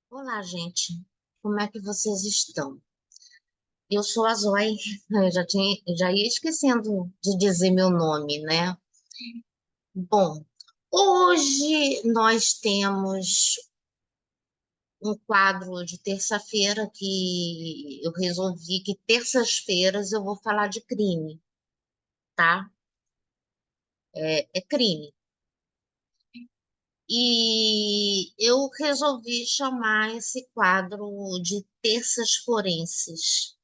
Olá, gente. Como é que vocês estão? Eu sou a Zoe. Eu já ia esquecendo de dizer meu nome, né? Bom, hoje nós temos um quadro de terça-feira que eu resolvi que terças-feiras eu vou falar de crime, tá? É crime. E eu resolvi chamar esse quadro de Terças Forenses.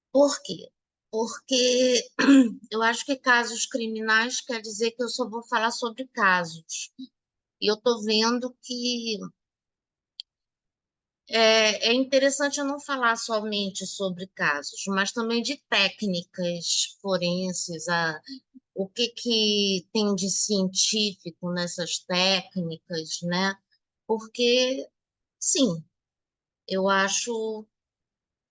Por quê? Porque eu acho que casos criminais quer dizer que eu só vou falar sobre casos. E eu estou vendo que é interessante eu não falar somente sobre casos, mas também de técnicas forenses, o que tem de científico nessas técnicas, né? Porque, sim, eu acho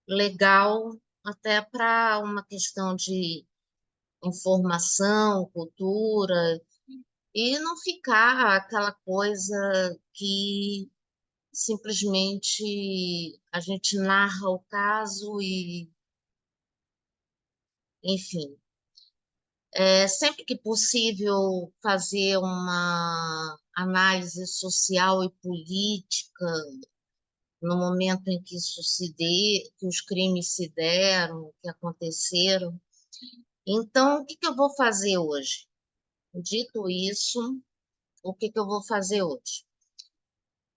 legal até para uma questão de informação, cultura, e não ficar aquela coisa que simplesmente a gente narra o caso e, enfim, é sempre que possível fazer uma análise social e política no momento em que que os crimes se deram, que aconteceram. Então, o que que eu vou fazer hoje? Dito isso, o que que eu vou fazer hoje?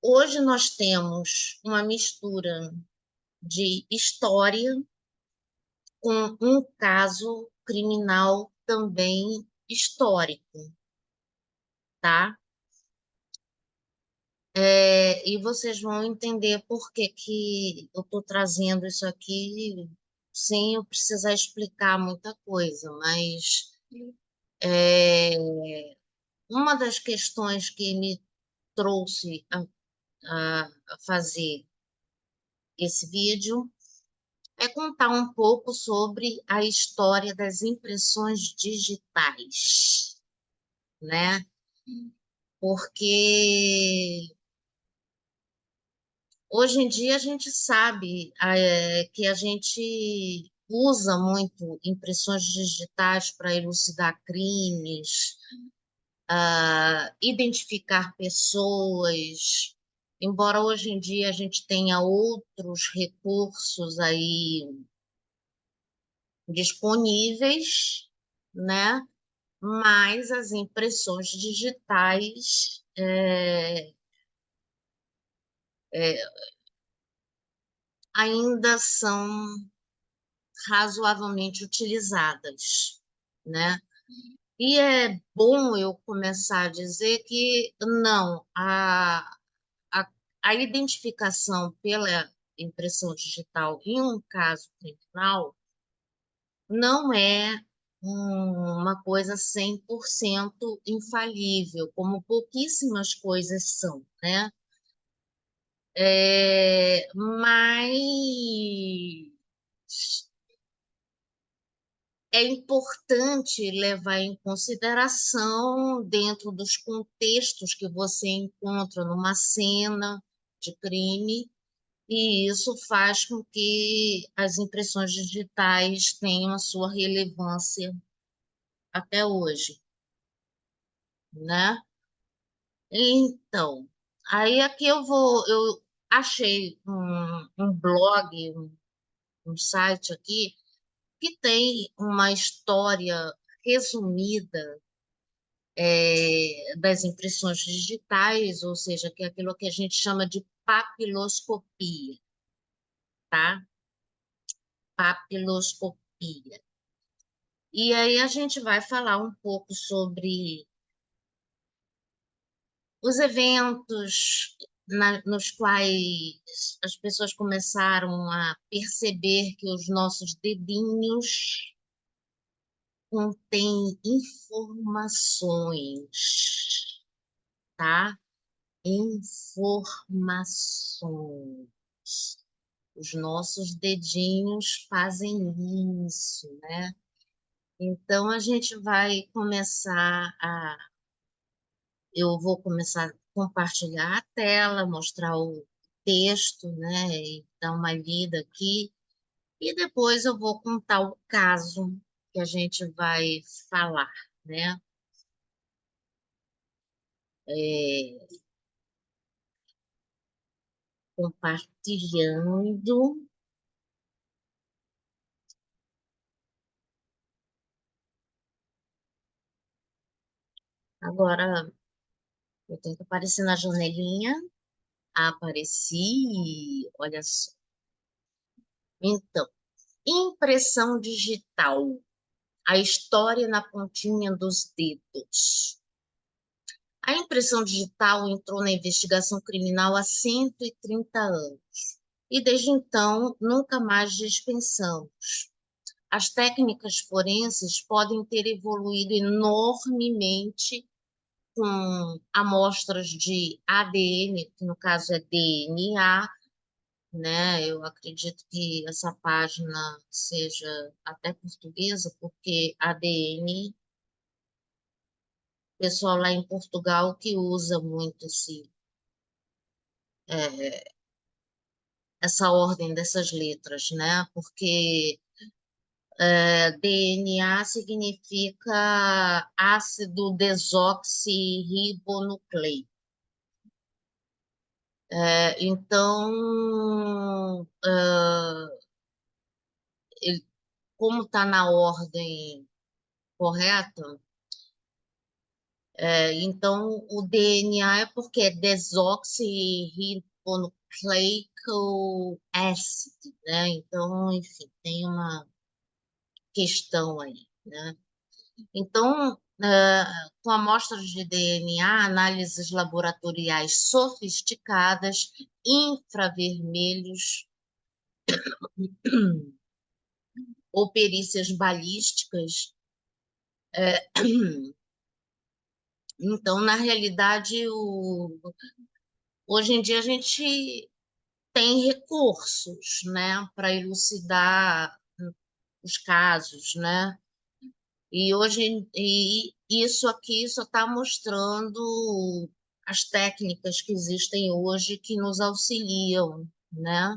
Hoje nós temos uma mistura de história com um caso criminal também histórico, tá? E vocês vão entender por que que eu estou trazendo isso aqui sem eu precisar explicar muita coisa, mas é, uma das questões que me trouxe a fazer esse vídeo é contar um pouco sobre a história das impressões digitais, né? Porque hoje em dia a gente sabe que a gente usa muito impressões digitais para elucidar crimes, identificar pessoas, embora hoje em dia a gente tenha outros recursos aí disponíveis, né? Mas as impressões digitais ainda são razoavelmente utilizadas, né? E é bom eu começar a dizer que não, a, a identificação pela impressão digital em um caso criminal não é uma coisa 100% infalível, como pouquíssimas coisas são, né? Mas é importante levar em consideração, dentro dos contextos que você encontra numa cena de crime, e isso faz com que as impressões digitais tenham a sua relevância até hoje, né? Então, aí aqui eu achei um blog, um site aqui, que tem uma história resumida das impressões digitais, ou seja, que é aquilo que a gente chama de papiloscopia, tá? Papiloscopia. E aí a gente vai falar um pouco sobre os eventos nos quais as pessoas começaram a perceber que os nossos dedinhos contêm informações, tá? Informações. Os nossos dedinhos fazem isso, né? Então, a gente vai começar a Eu vou começar a compartilhar a tela, mostrar o texto, né, e dar uma lida aqui, e depois eu vou contar o caso que a gente vai falar, né? É, compartilhando. Agora eu tenho que aparecer na janelinha. Apareci, olha só. Então, impressão digital. A história na pontinha dos dedos. A impressão digital entrou na investigação criminal há 130 anos e, desde então, nunca mais dispensamos. As técnicas forenses podem ter evoluído enormemente com amostras de ADN, que no caso é DNA, né? Eu acredito que essa página seja até portuguesa, porque ADN, pessoal lá em Portugal que usa muito essa ordem dessas letras, né? Porque DNA significa ácido desoxirribonucleico. Então, como está na ordem correta, então o DNA é porque é desoxirribonucleico acid, né? Então, enfim, tem uma questão aí, né? Então, com amostras de DNA, análises laboratoriais sofisticadas, infravermelhos ou perícias balísticas, então, na realidade, hoje em dia a gente tem recursos, né, para elucidar os casos, né? E isso aqui só está mostrando as técnicas que existem hoje que nos auxiliam, né?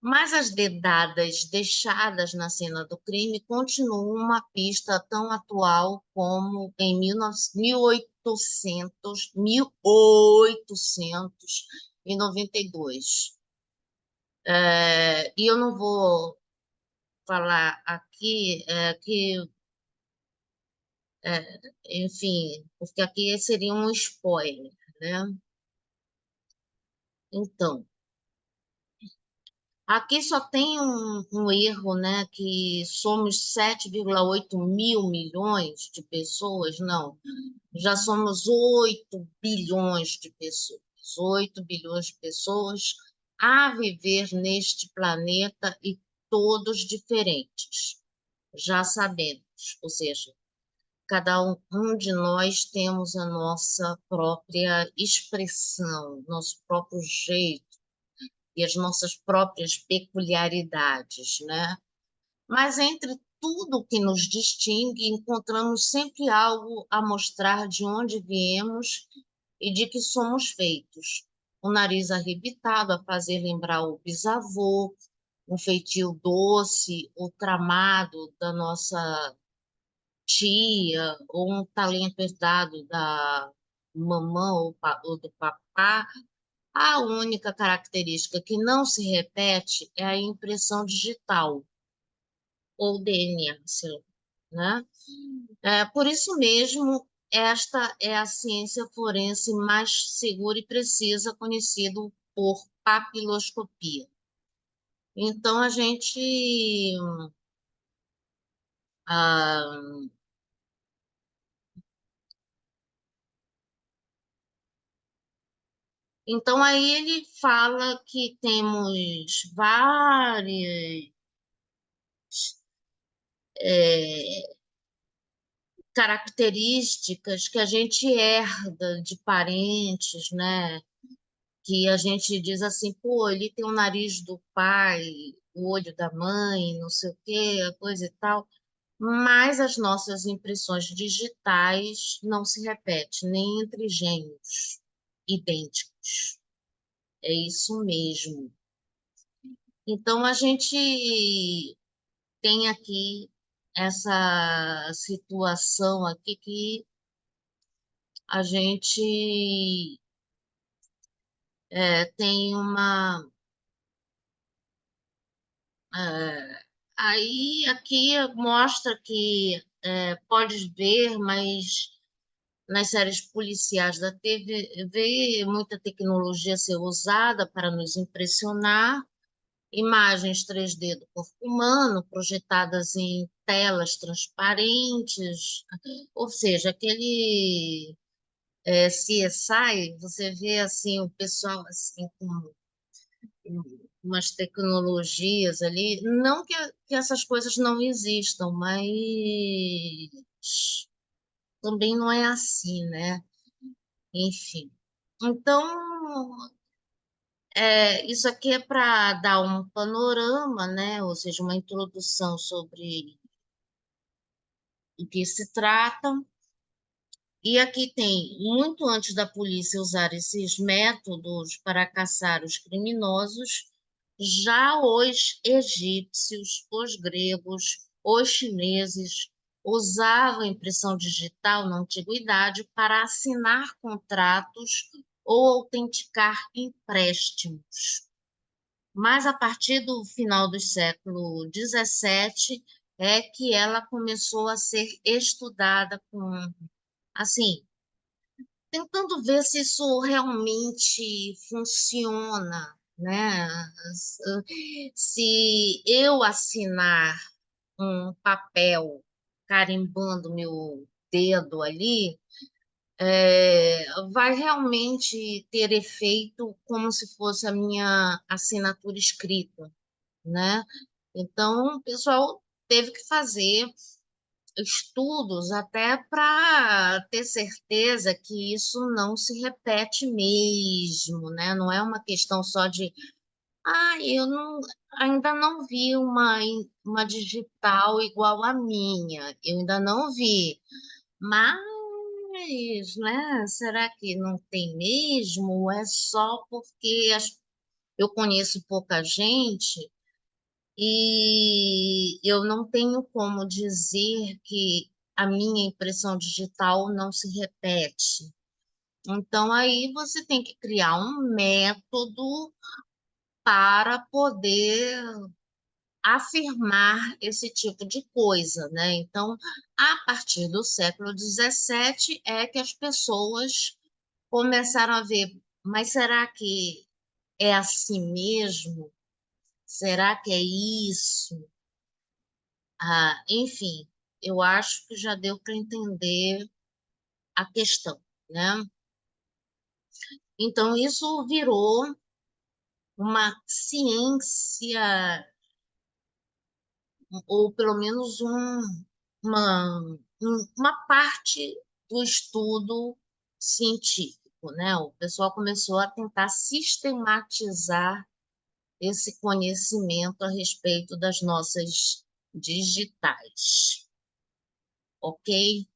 Mas as dedadas deixadas na cena do crime continuam uma pista tão atual como em 1892. E eu não vou falar aqui enfim, porque aqui seria um spoiler, né? Então, aqui só tem um erro, né? Que somos 7,8 mil milhões de pessoas, não, já somos 8 bilhões de pessoas, 8 bilhões de pessoas a viver neste planeta e todos diferentes, já sabemos, ou seja, cada um de nós temos a nossa própria expressão, nosso próprio jeito e as nossas próprias peculiaridades, né? Mas entre tudo que nos distingue, encontramos sempre algo a mostrar de onde viemos e de que somos feitos. O nariz arrebitado a fazer lembrar o bisavô, um feitio doce, o tramado da nossa tia, ou um talento herdado da mamã ou do papá. A única característica que não se repete é a impressão digital, ou DNA, né? Por isso mesmo, esta é a ciência forense mais segura e precisa, conhecido por papiloscopia. Então, ah, então aí ele fala que temos várias é, características que a gente herda de parentes, né? Que a gente diz assim, pô, ele tem o nariz do pai, o olho da mãe, não sei o quê, a coisa e tal. mas as nossas impressões digitais não se repetem nem entre gêmeos idênticos. É isso mesmo. Então, a gente tem aqui essa situação aqui que a gente tem uma. Aí aqui mostra que pode ver, mas nas séries policiais da TV, vê muita tecnologia ser usada para nos impressionar, imagens 3D do corpo humano projetadas em telas transparentes, ou seja, aquele CSI, você vê assim o pessoal assim com umas tecnologias ali, não que essas coisas não existam, mas também não é assim, né? Enfim. Então, isso aqui é para dar um panorama, né? Ou seja, uma introdução sobre o que se trata. E aqui tem, muito antes da polícia usar esses métodos para caçar os criminosos, já os egípcios, os gregos, os chineses usavam impressão digital na antiguidade para assinar contratos ou autenticar empréstimos. Mas a partir do final do século XVII é que ela começou a ser estudada com, assim, tentando ver se isso realmente funciona, né? Se eu assinar um papel carimbando meu dedo ali, vai realmente ter efeito como se fosse a minha assinatura escrita, né? Então, o pessoal teve que fazer estudos até para ter certeza que isso não se repete mesmo, né? Não é uma questão só de, eu não, ainda não vi uma digital igual à minha, eu ainda não vi, mas, né? Será que não tem mesmo? Ou é só porque eu conheço pouca gente? E eu não tenho como dizer que a minha impressão digital não se repete. Então, aí você tem que criar um método para poder afirmar esse tipo de coisa, né? Então, a partir do século XVII é que as pessoas começaram a ver, mas será que é assim mesmo? Será que é isso? Enfim, eu acho que já deu para entender a questão, né? Então, isso virou uma ciência, ou pelo menos uma, uma parte do estudo científico, né? O pessoal começou a tentar sistematizar esse conhecimento a respeito das nossas digitais, ok?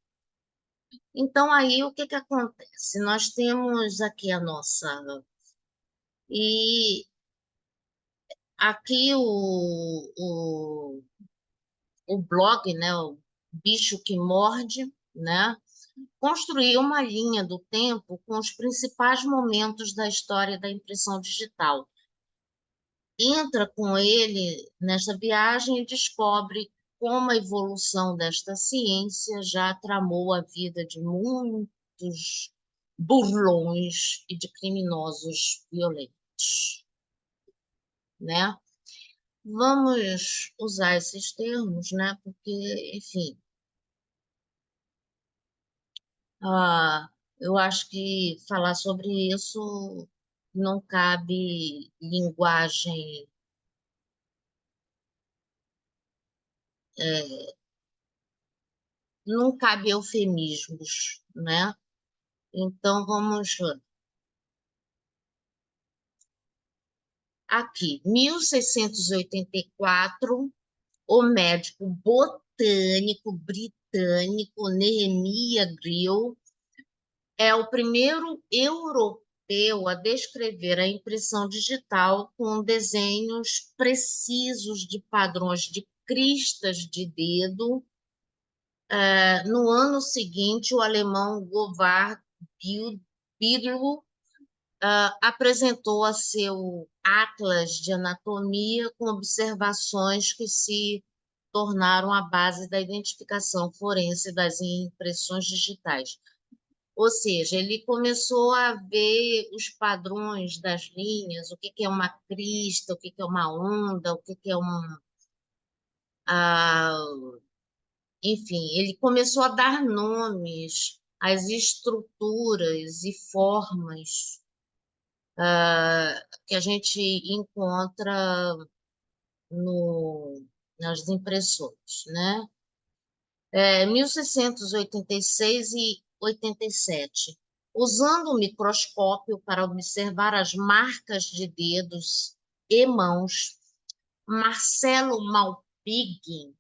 Então, aí, o que que acontece? Nós temos aqui a nossa. E aqui o blog, né, o Bicho que Morde, né, construiu uma linha do tempo com os principais momentos da história da impressão digital. Entra com ele nesta viagem e descobre como a evolução desta ciência já tramou a vida de muitos burlões e de criminosos violentos, né? Vamos usar esses termos, né? Porque, enfim, eu acho que falar sobre isso não cabe linguagem, não cabe eufemismos, né? Então, vamos aqui, 1684, o médico botânico britânico Nehemiah Grill é o primeiro europeu a descrever a impressão digital com desenhos precisos de padrões de cristas de dedo. No ano seguinte, o alemão Govard Bidlo apresentou a seu Atlas de Anatomia com observações que se tornaram a base da identificação forense das impressões digitais. Ou seja, ele começou a ver os padrões das linhas, o que é uma crista, o que é uma onda, o que é ah, enfim, ele começou a dar nomes às estruturas e formas que a gente encontra nas impressões, né? 1686 e 87. Usando o microscópio para observar as marcas de dedos e mãos, Marcelo Malpighi,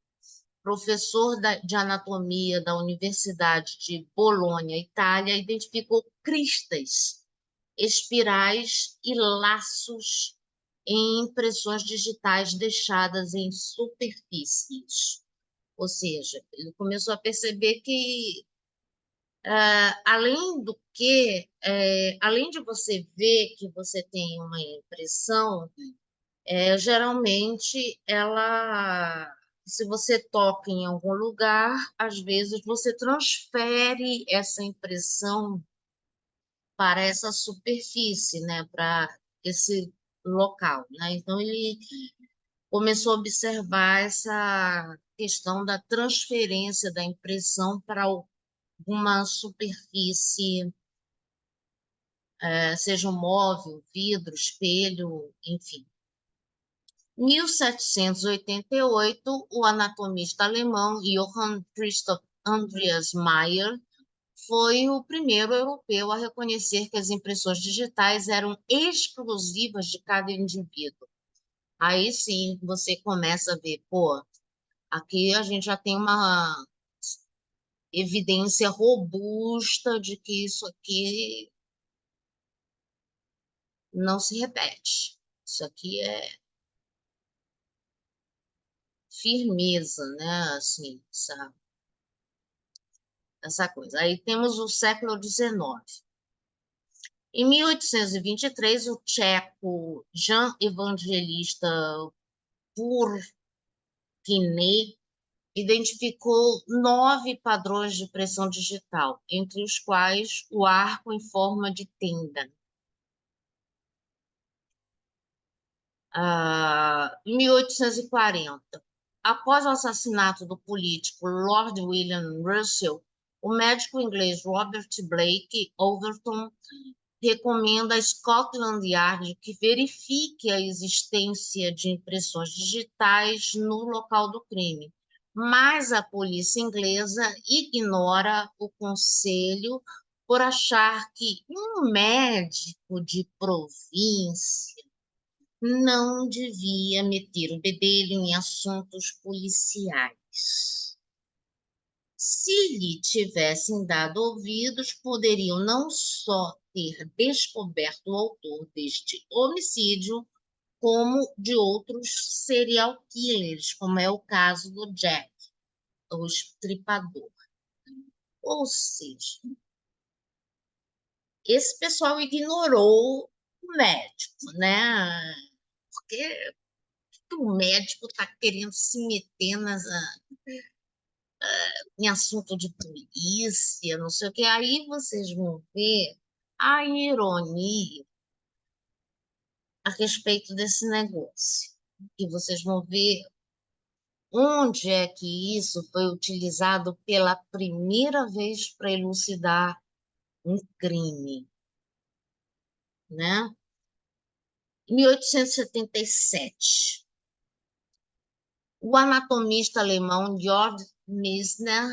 professor de anatomia da Universidade de Bolonha, Itália, identificou cristas, espirais e laços em impressões digitais deixadas em superfícies. Ou seja, ele começou a perceber que, além de você ver que você tem uma impressão, geralmente se você toca em algum lugar, às vezes você transfere essa impressão para essa superfície, né, para esse local, né? Então ele começou a observar essa questão da transferência da impressão para alguma superfície, seja um móvel, vidro, espelho, enfim. Em 1788, o anatomista alemão Johann Christoph Andreas Mayer foi o primeiro europeu a reconhecer que as impressões digitais eram exclusivas de cada indivíduo. Aí sim você começa a ver, pô, aqui a gente já tem uma evidência robusta de que isso aqui não se repete. Isso aqui é firmeza, né? Assim, essa coisa. Aí temos o século XIX. Em 1823, o tcheco Jan Evangelista Purkinje identificou 9 padrões de impressão digital, entre os quais o arco em forma de tenda. Em 1840, após o assassinato do político Lord William Russell, o médico inglês Robert Blake Overton recomenda a Scotland Yard que verifique a existência de impressões digitais no local do crime, mas a polícia inglesa ignora o conselho por achar que um médico de província não devia meter o bedelho em assuntos policiais. Se lhe tivessem dado ouvidos, poderiam não só ter descoberto o autor deste homicídio, como de outros serial killers, como é o caso do Jack, o estripador. Ou seja, esse pessoal ignorou o médico, né? Porque o médico está querendo se meter em assunto de polícia, não sei o que. Aí vocês vão ver a ironia a respeito desse negócio. E vocês vão ver onde é que isso foi utilizado pela primeira vez para elucidar um crime, né? Em 1877, o anatomista alemão Georg Missner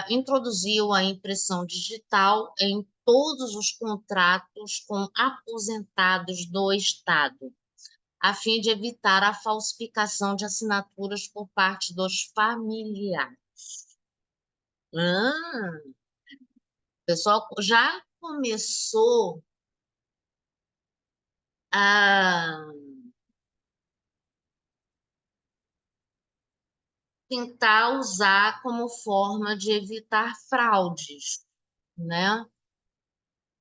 introduziu a impressão digital em todos os contratos com aposentados do Estado. a fim de evitar a falsificação de assinaturas por parte dos familiares. O pessoal já começou a tentar usar como forma de evitar fraudes, né?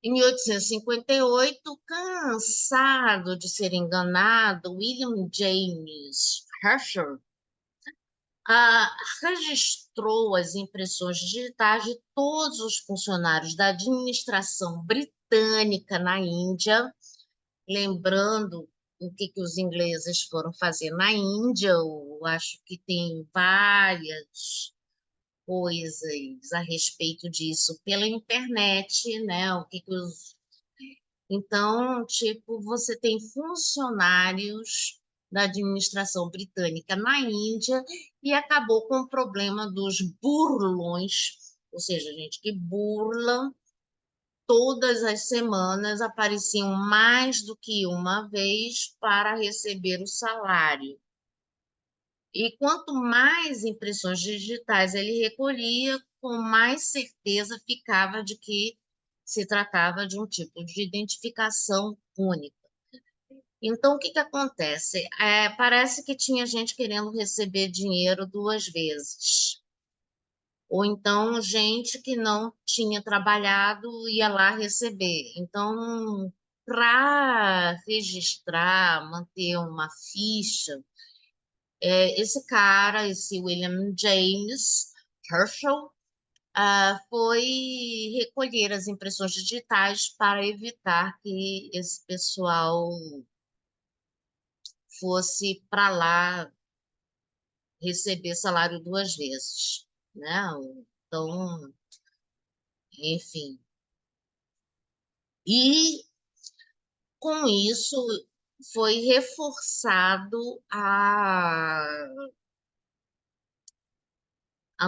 Em 1858, cansado de ser enganado, William James Herschel registrou as impressões digitais de todos os funcionários da administração britânica na Índia, lembrando o que os ingleses foram fazer na Índia. Eu acho que tem várias coisas a respeito disso pela internet, né? Então, tipo, você tem funcionários da administração britânica na Índia e acabou com o problema dos burlões, ou seja, gente que burla, todas as semanas apareciam mais do que uma vez para receber o salário. E quanto mais impressões digitais ele recolhia, com mais certeza ficava de que se tratava de um tipo de identificação única. Então, o que que acontece? Parece que tinha gente querendo receber dinheiro duas vezes. Ou então, gente que não tinha trabalhado ia lá receber. Então, para registrar, manter uma ficha, esse cara, esse William James Herschel, foi recolher as impressões digitais para evitar que esse pessoal fosse para lá receber salário duas vezes, né? Então, enfim. E com isso foi reforçado a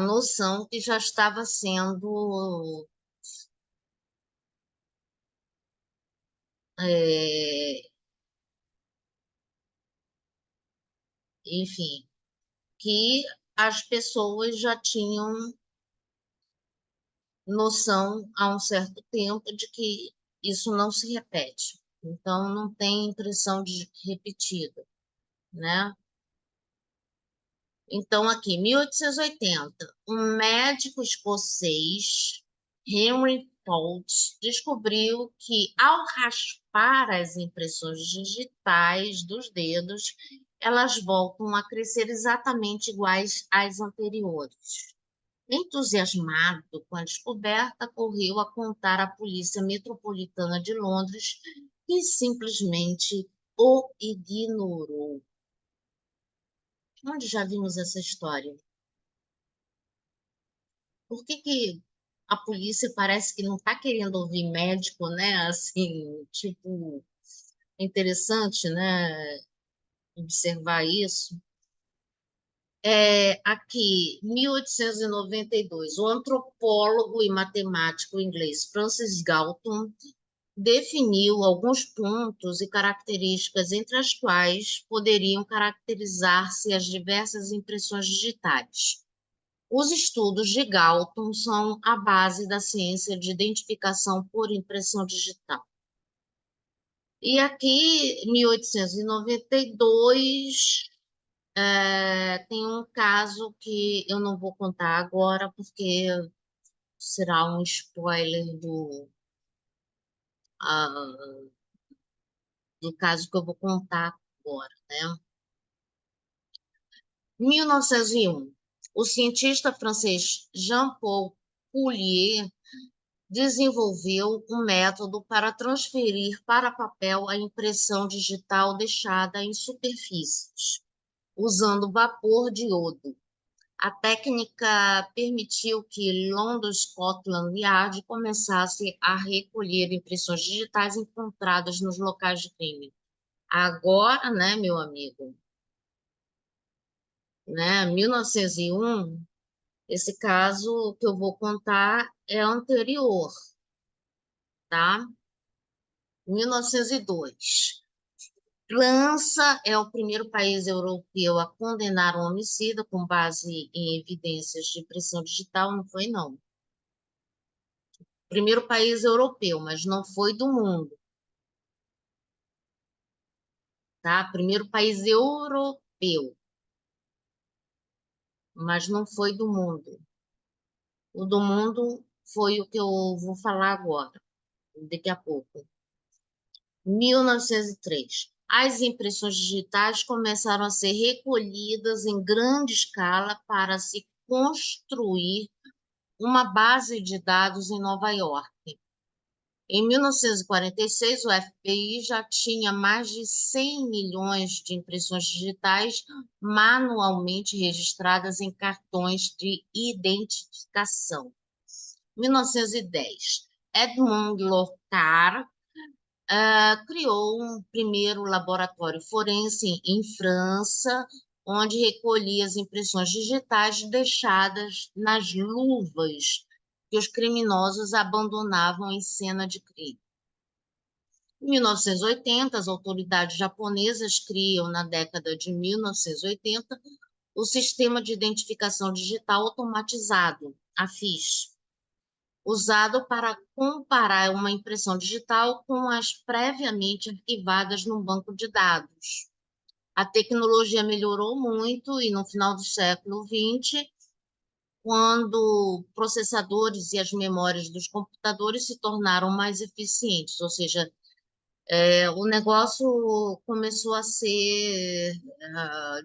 noção que já estava sendo, é, enfim, que as pessoas já tinham noção há um certo tempo de que isso não se repete. Então, não tem impressão de repetida, né? Então, aqui, 1880, um médico escocês, Henry Ford, descobriu que ao raspar as impressões digitais dos dedos, elas voltam a crescer exatamente iguais às anteriores. Entusiasmado com a descoberta, correu a contar à Polícia Metropolitana de Londres, que simplesmente o ignorou. Onde já vimos essa história? Por que que a polícia parece que não está querendo ouvir médico, né? Assim, tipo, é interessante, né? Observar isso. Aqui, 1892, o antropólogo e matemático inglês Francis Galton definiu alguns pontos e características entre as quais poderiam caracterizar-se as diversas impressões digitais. Os estudos de Galton são a base da ciência de identificação por impressão digital. E aqui, 1892, tem um caso que eu não vou contar agora, porque será um spoiler ah, do caso que eu vou contar agora, né? 1901, o cientista francês Jean-Paul Poulier desenvolveu um método para transferir para papel a impressão digital deixada em superfícies, usando vapor de iodo. A técnica permitiu que London Scotland Yard começasse a recolher impressões digitais encontradas nos locais de crime. Agora, né, meu amigo, né, 1901, esse caso que eu vou contar é anterior, tá? 1902. França é o primeiro país europeu a condenar um homicida com base em evidências de impressão digital, não foi, não. Primeiro país europeu, mas não foi do mundo, tá? Primeiro país europeu, mas não foi do mundo. O do mundo foi o que eu vou falar agora, daqui a pouco. 1903. As impressões digitais começaram a ser recolhidas em grande escala para se construir uma base de dados em Nova York. Em 1946, o FBI já tinha mais de 100 milhões de impressões digitais manualmente registradas em cartões de identificação. 1910, Edmond Locard criou um primeiro laboratório forense em França, onde recolhia as impressões digitais deixadas nas luvas que os criminosos abandonavam em cena de crime. Em 1980, as autoridades japonesas criam, na década de 1980, o Sistema de Identificação Digital Automatizado, a FIS, usado para comparar uma impressão digital com as previamente arquivadas num banco de dados. A tecnologia melhorou muito e no final do século XX, quando processadores e as memórias dos computadores se tornaram mais eficientes, ou seja, o negócio começou a ser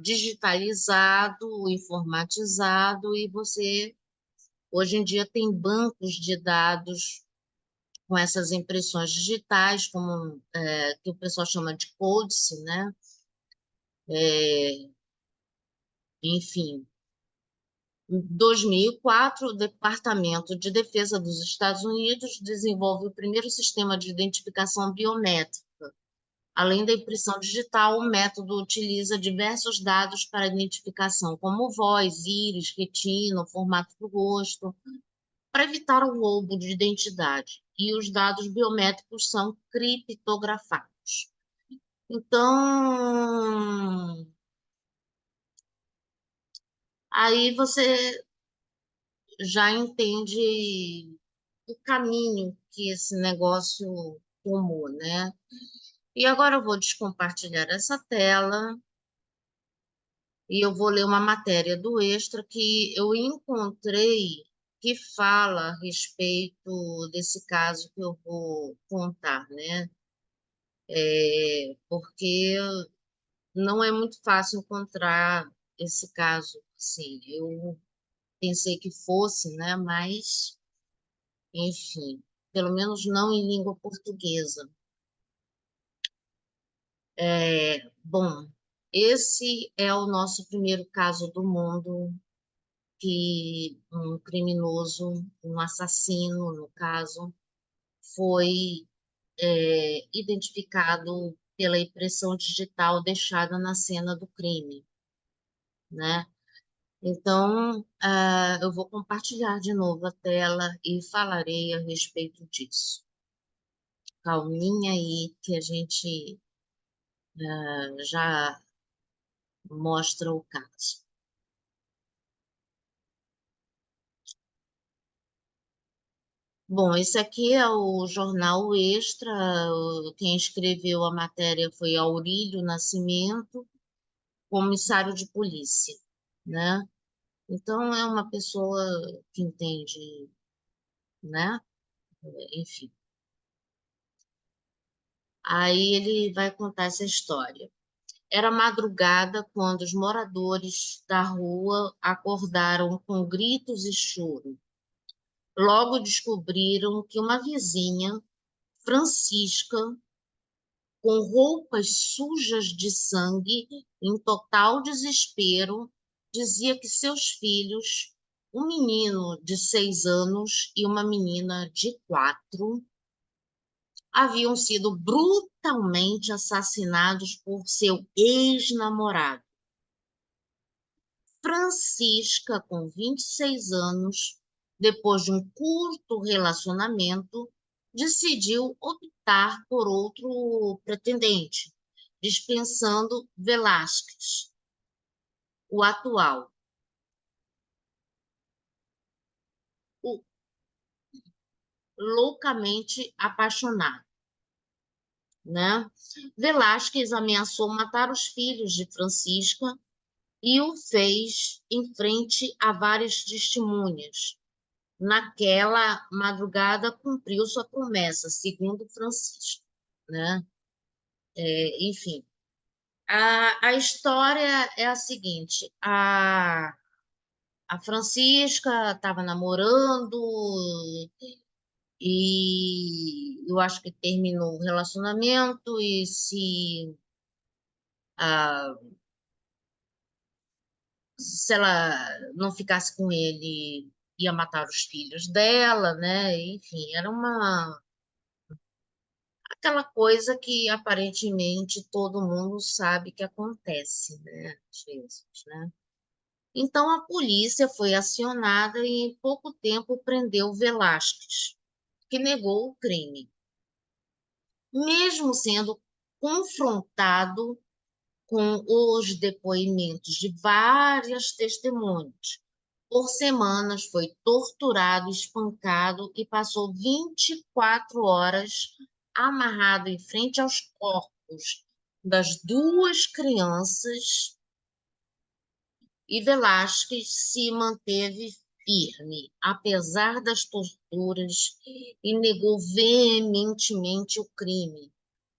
digitalizado, informatizado, e você, hoje em dia, tem bancos de dados com essas impressões digitais, como que o pessoal chama de códice, né? Enfim, em 2004, o Departamento de Defesa dos Estados Unidos desenvolve o primeiro sistema de identificação biométrica. Além da impressão digital, o método utiliza diversos dados para identificação, como voz, íris, retina, o formato do rosto, para evitar o roubo de identidade. E os dados biométricos são criptografados. Então, aí você já entende o caminho que esse negócio tomou, né? E agora eu vou descompartilhar essa tela e eu vou ler uma matéria do Extra que eu encontrei que fala a respeito desse caso que eu vou contar, né? Porque não é muito fácil encontrar esse caso, assim. Eu pensei que fosse, né? Mas, enfim, pelo menos não em língua portuguesa. Bom, esse é o nosso primeiro caso do mundo que um criminoso, um assassino, no caso, foi identificado pela impressão digital deixada na cena do crime, né? Então, eu vou compartilhar de novo a tela e falarei a respeito disso. Calminha aí, que a gente já mostra o caso. Bom, esse aqui é o jornal Extra. Quem escreveu a matéria foi Aurílio Nascimento, comissário de polícia, né? Então, é uma pessoa que entende, né? Enfim. Aí ele vai contar essa história. Era madrugada quando os moradores da rua acordaram com gritos e choro. Logo descobriram que uma vizinha, Francisca, com roupas sujas de sangue, em total desespero, dizia que seus filhos, um menino de 6 anos e uma menina de 4, haviam sido brutalmente assassinados por seu ex-namorado. Francisca, com 26 anos, depois de um curto relacionamento, decidiu optar por outro pretendente, dispensando Velázquez, o atual. O loucamente apaixonado, né? Velázquez ameaçou matar os filhos de Francisca e o fez em frente a várias testemunhas. Naquela madrugada cumpriu sua promessa, segundo Francisco, né? Enfim, a história é a seguinte: a Francisca estava namorando e eu acho que terminou o relacionamento e ah, se ela não ficasse com ele, ia matar os filhos dela, né? Enfim, era aquela coisa que aparentemente todo mundo sabe que acontece, né? Às vezes, né? Então a polícia foi acionada e em pouco tempo prendeu Velázquez, que negou o crime. Mesmo sendo confrontado com os depoimentos de várias testemunhas, por semanas foi torturado, espancado e passou 24 horas amarrado em frente aos corpos das duas crianças, e Velázquez se manteve firme, apesar das torturas, e negou veementemente o crime.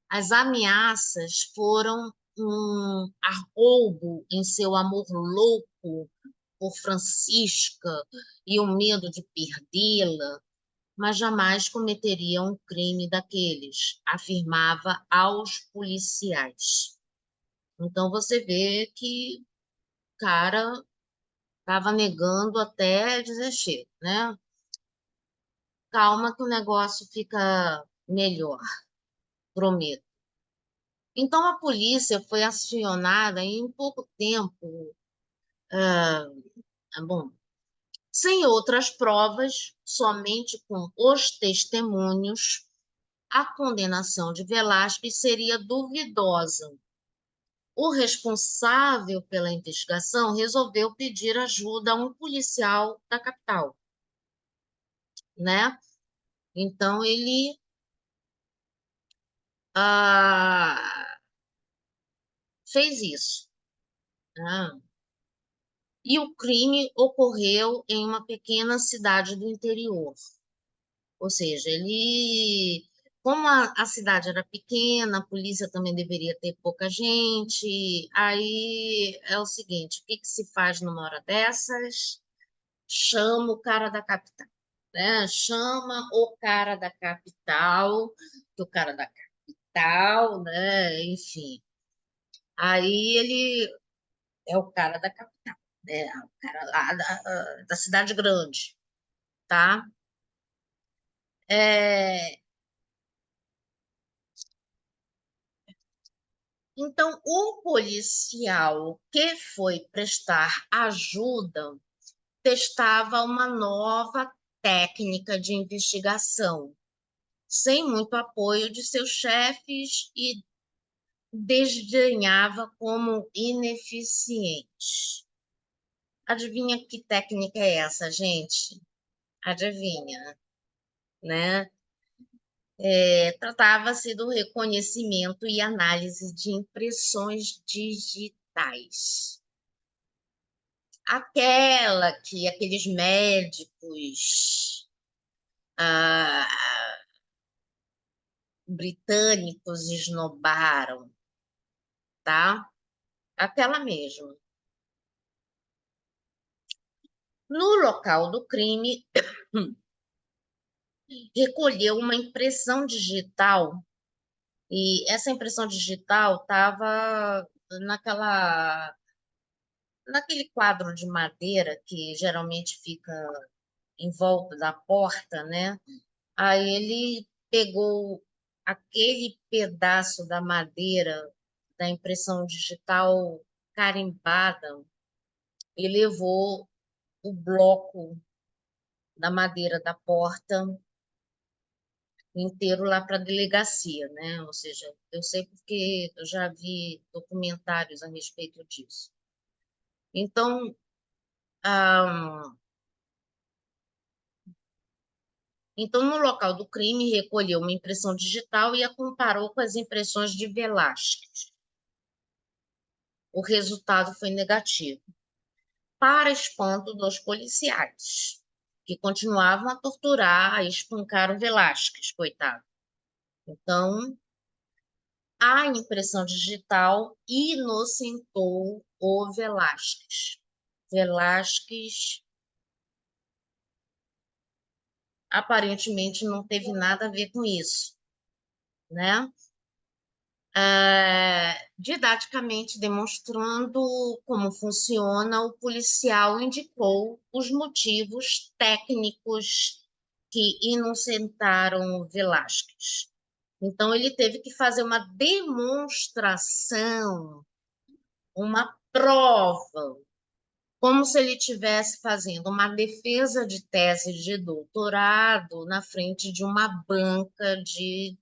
As ameaças foram um arroubo em seu amor louco por Francisca e o medo de perdê-la, mas jamais cometeria um crime daqueles, afirmava aos policiais. Então você vê que o cara estava negando até dizer chega, né? Calma que o negócio fica melhor, prometo. Então a polícia foi acionada e em pouco tempo, bom, sem outras provas, somente com os testemunhos, a condenação de Velázquez seria duvidosa. O responsável pela investigação resolveu pedir ajuda a um policial da capital, né? Então ele ah, fez isso, né? E o crime ocorreu em uma pequena cidade do interior. Ou seja, como a cidade era pequena, a polícia também deveria ter pouca gente. Aí é o seguinte: o que que se faz numa hora dessas? Chama o cara da capital, né? Chama o cara da capital, que o cara da capital, né? Enfim. Aí ele é o cara da capital, né? O cara lá da cidade grande, tá? É, Então, o policial que foi prestar ajuda testava uma nova técnica de investigação, sem muito apoio de seus chefes e desdenhava como ineficiente. Adivinha que técnica é essa, gente? Adivinha, né? Tratava-se do reconhecimento e análise de impressões digitais. Aquela que aqueles médicos ah, britânicos esnobaram, tá? Aquela mesmo. No local do crime, recolheu uma impressão digital e essa impressão digital estava naquele quadro de madeira que geralmente fica em volta da porta, né? Aí ele pegou aquele pedaço da madeira da impressão digital carimbada e levou o bloco da madeira da porta inteiro lá para a delegacia, né? Ou seja, eu sei porque eu já vi documentários a respeito disso. Então, ah, então, no local do crime, recolheu uma impressão digital e a comparou com as impressões de Velázquez. O resultado foi negativo, para espanto dos policiais, que continuavam a torturar, a espancar o Velázquez, coitado. Então, a impressão digital inocentou o Velázquez. Velázquez aparentemente não teve nada a ver com isso, né? Didaticamente demonstrando como funciona, o policial indicou os motivos técnicos que inocentaram o Velázquez. Então, ele teve que fazer uma demonstração, uma prova, como se ele estivesse fazendo uma defesa de tese de doutorado na frente de uma banca de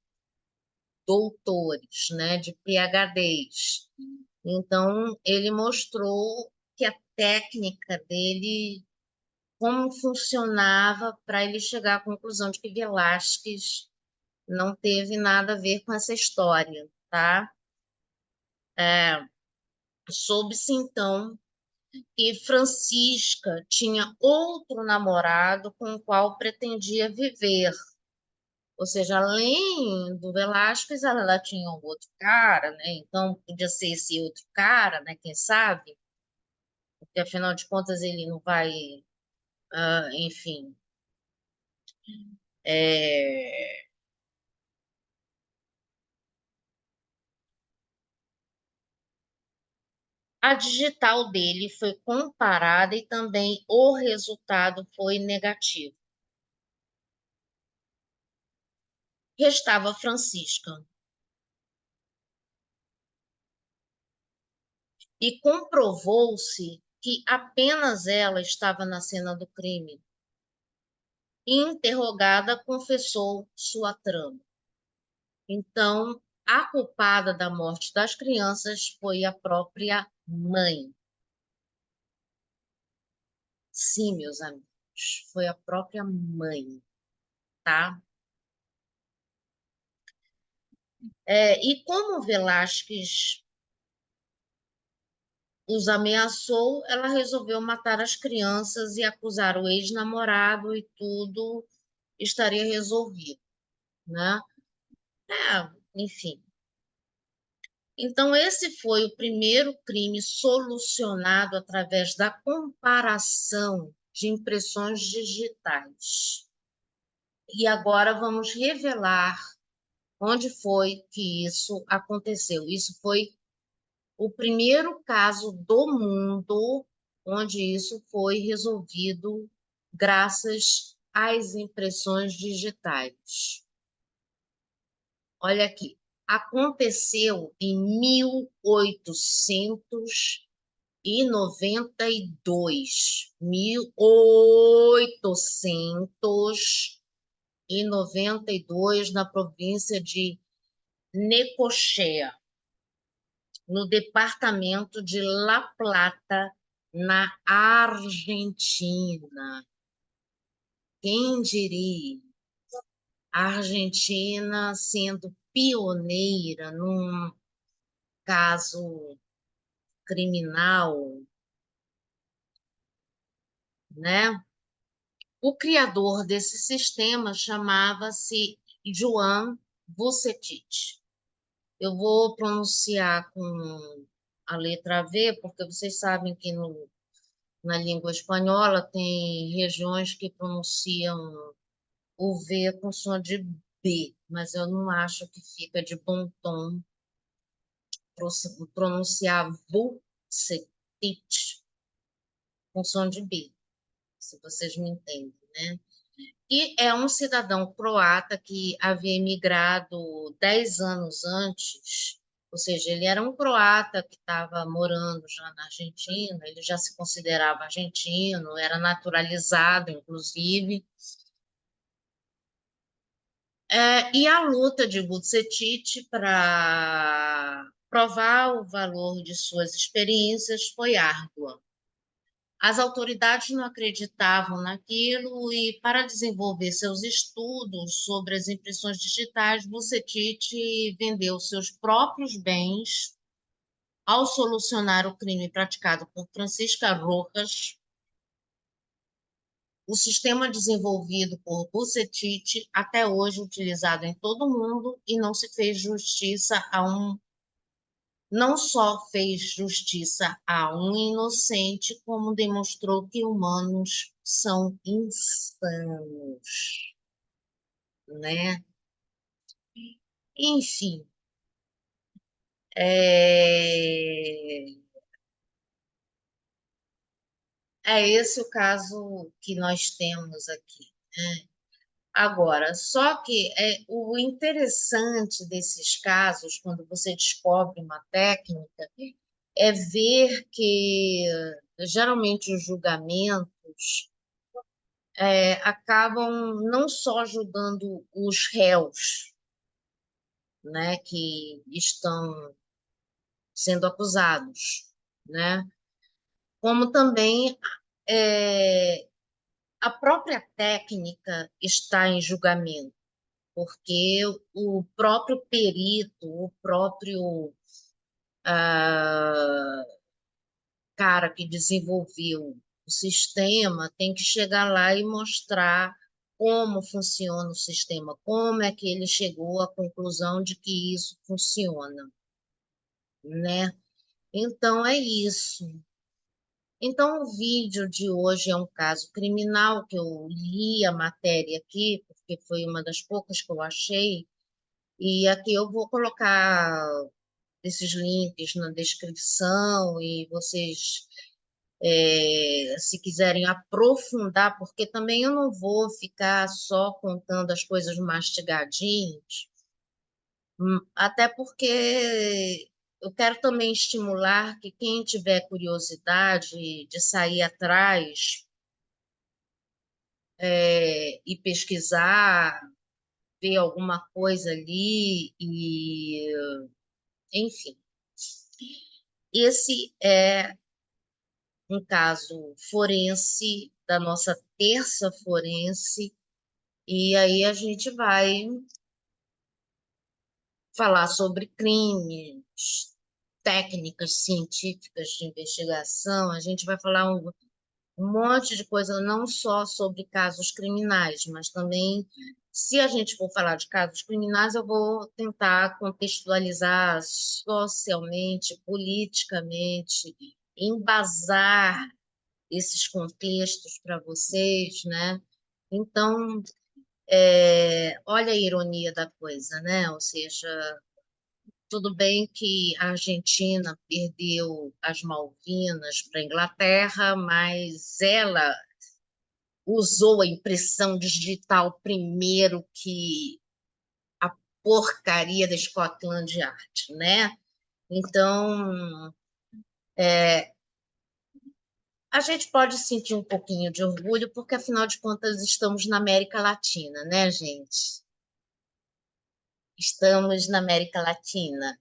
doutores, né, de PhDs. Então, ele mostrou que a técnica dele, como funcionava para ele chegar à conclusão de que Velázquez não teve nada a ver com essa história, tá? Soube-se, então, que Francisca tinha outro namorado com o qual pretendia viver. Ou seja, além do Velázquez, ela tinha um outro cara, né? Então, podia ser esse outro cara, né? Quem sabe? Porque, afinal de contas, ele não vai, enfim. é, A digital dele foi comparada e também o resultado foi negativo. Restava Francisca. E comprovou-se que apenas ela estava na cena do crime. Interrogada, confessou sua trama. Então, a culpada da morte das crianças foi a própria mãe. Sim, meus amigos, foi a própria mãe, tá? E como Velázquez os ameaçou, ela resolveu matar as crianças e acusar o ex-namorado e tudo estaria resolvido, né? Enfim. Então, esse foi o primeiro crime solucionado através da comparação de impressões digitais. E agora vamos revelar onde foi que isso aconteceu. Isso foi o primeiro caso do mundo onde isso foi resolvido graças às impressões digitais. Olha aqui, aconteceu em 1892, 1892, na província de Necochea, no departamento de La Plata, na Argentina. Quem diria? A Argentina sendo pioneira num caso criminal, né? O criador desse sistema chamava-se Joan Vucetich. Eu vou pronunciar com a letra V, porque vocês sabem que na língua espanhola tem regiões que pronunciam o V com som de B, mas eu não acho que fica de bom tom pronunciar Vucetich com som de B, se vocês me entendem, né? E é um cidadão croata que havia emigrado 10 anos antes, ou seja, ele era um croata que estava morando já na Argentina, ele já se considerava argentino, era naturalizado, inclusive. E a luta de Vucetich para provar o valor de suas experiências foi árdua. As autoridades não acreditavam naquilo e, para desenvolver seus estudos sobre as impressões digitais, Vucetich vendeu seus próprios bens ao solucionar o crime praticado por Francisca Rojas. O sistema desenvolvido por Vucetich, até hoje utilizado em todo o mundo, e não só fez justiça a um inocente, como demonstrou que humanos são insanos, né? Enfim, é, é esse o caso que nós temos aqui, né? Agora, só que o interessante desses casos, quando você descobre uma técnica, é ver que geralmente os julgamentos acabam não só julgando os réus, né, que estão sendo acusados, né, como também é, a própria técnica está em julgamento, porque o próprio perito, o próprio ah, cara que desenvolveu o sistema tem que chegar lá e mostrar como funciona o sistema, como é que ele chegou à conclusão de que isso funciona, né? Então é isso. Então o vídeo de hoje é um caso criminal que eu li a matéria aqui, porque foi uma das poucas que eu achei, e aqui eu vou colocar esses links na descrição e vocês se quiserem aprofundar, porque também eu não vou ficar só contando as coisas mastigadinhas, até porque eu quero também estimular que quem tiver curiosidade de sair atrás e pesquisar, ver alguma coisa ali e, enfim, esse é um caso forense da nossa terça forense. E aí a gente vai falar sobre crimes, técnicas científicas de investigação, a gente vai falar um monte de coisa, não só sobre casos criminais, mas também, se a gente for falar de casos criminais, eu vou tentar contextualizar socialmente, politicamente, embasar esses contextos para vocês, né? Então, olha a ironia da coisa, né? Ou seja, tudo bem que a Argentina perdeu as Malvinas para a Inglaterra, mas ela usou a impressão digital primeiro que a porcaria da Scotland Yard, né? Então, a gente pode sentir um pouquinho de orgulho, porque afinal de contas estamos na América Latina, né, gente? Estamos na América Latina,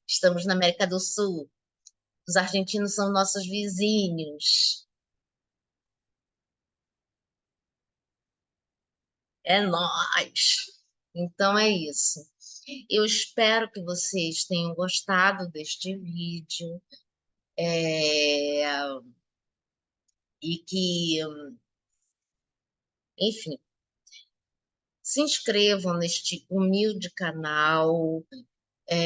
estamos na América do Sul. Os argentinos são nossos vizinhos. É nós. Então é isso. Eu espero que vocês tenham gostado deste vídeo e que, enfim, se inscrevam neste humilde canal. É,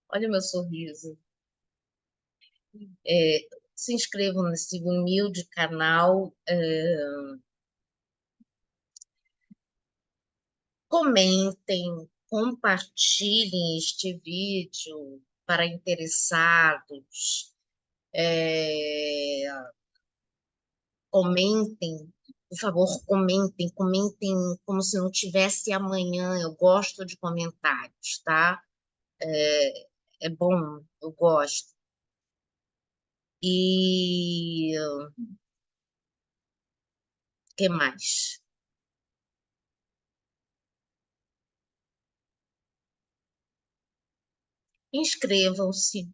Olha o meu sorriso. É, Se inscrevam nesse humilde canal. Comentem, compartilhem este vídeo para interessados. É, Comentem, por favor, comentem como se não tivesse amanhã. Eu gosto de comentários, tá? É bom, eu gosto. E o que mais? inscrevam-se,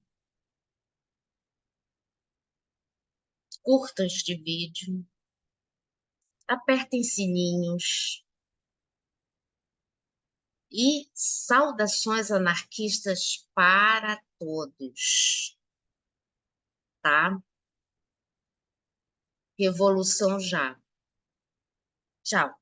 curtam este vídeo, apertem sininhos e saudações anarquistas para todos, tá? Revolução já. Tchau.